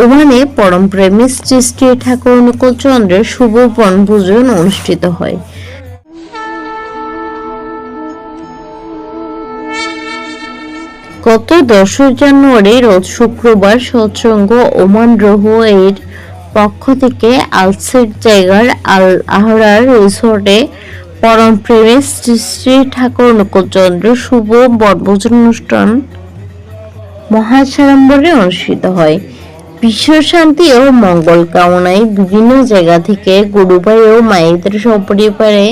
ওমানে পরম প্রেমী শ্রী শ্রী ঠাকুর অনুকূল চন্দ্রের শুভ বনভোজন অনুষ্ঠিত হয়। গত 10 জানুয়ারি রোজ শুক্রবার সৎসঙ্গ ওমান রোহ এর পক্ষ থেকে আলসেট জায়গার আল আহরার রিসোর্টে পরম প্রেমী শ্রী শ্রী ঠাকুর অনুকূল চন্দ্র শুভ বনভোজন অনুষ্ঠান মহাসাড়ম্বরে অনুষ্ঠিত হয়। বিশ্ব শান্তি ও মঙ্গল কামনায় বিভিন্ন জায়গা থেকে গুরুভাই ও মায়েদের সপরিবারে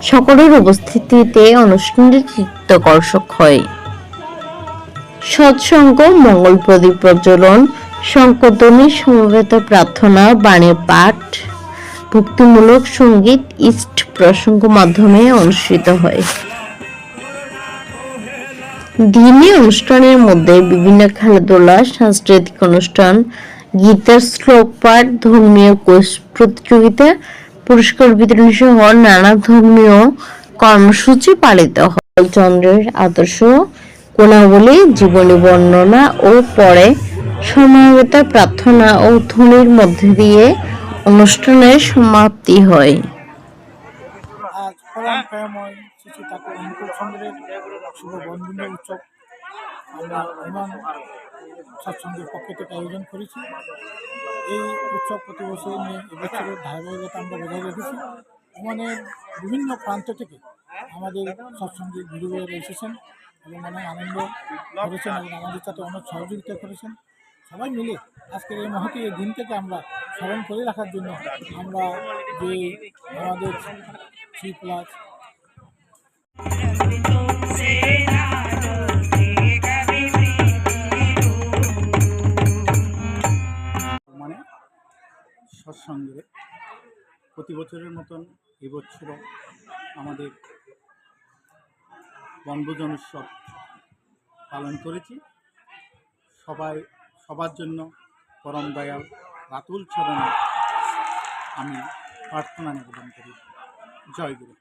সকলের উপস্থিতিতে অনুষ্ঠানটি চিত্তাকর্ষক হয়। সৎসঙ্গ, মঙ্গল প্রদীপ প্রজ্বলন, সংকীর্তনী, সমবেত প্রার্থনা, বাণী পাঠ, ভক্তিমূলক সঙ্গীত ইষ্ট প্রসঙ্গ মাধ্যমে অনুষ্ঠিত হয়। দিনী অনুষ্ঠানের মধ্যে বিভিন্ন খেলাধুলা, সাংস্কৃতিক অনুষ্ঠান, গীতার শ্লোক পাঠ, ধর্মীয় কোর্স প্রতিযোগিতা, পুরস্কার বিতরণ সহ নানা ধর্মীয় কর্মসূচি পালিত হয়। চন্দ্রের আদর্শ গুণাবলী, জীবনী বর্ণনা ও পরে সমবেত প্রার্থনা ও ধ্বনির মধ্য দিয়ে অনুষ্ঠানের সমাপ্তি হয়। আজ পরম প্রেমময় শ্রী ঠাকুর অনুকূল চন্দ্রের শুভ বনভোজন উৎসব আমরা ওমান সৎসঙ্গের পক্ষ থেকে আয়োজন করেছি। এই উৎসব প্রতি বছর নিয়ে এবছরের ধারাবাহিকতা আমরা বজায় রেখেছি। ওমানের বিভিন্ন প্রান্ত থেকে আমাদের সৎসঙ্গী গুরুভাইয়েরা এসেছেন এবং অনেক আনন্দ করেছেন এবং আমাদের সাথে অনেক সহযোগিতা করেছেন। সবাই মিলে আজকের এই মহতি এই দিনটাকে আমরা স্মরণ করে রাখার জন্য আমরা যে আমাদের প্লাস মানে সৎসঙ্গে প্রতি বছরের মতন এবছরও আমাদের বনভোজন উৎসব পালন করেছি। সবার জন্য পরম দয়াল রাতুল চরণে আমি প্রার্থনা নিবেদন করি। জয় গুরু।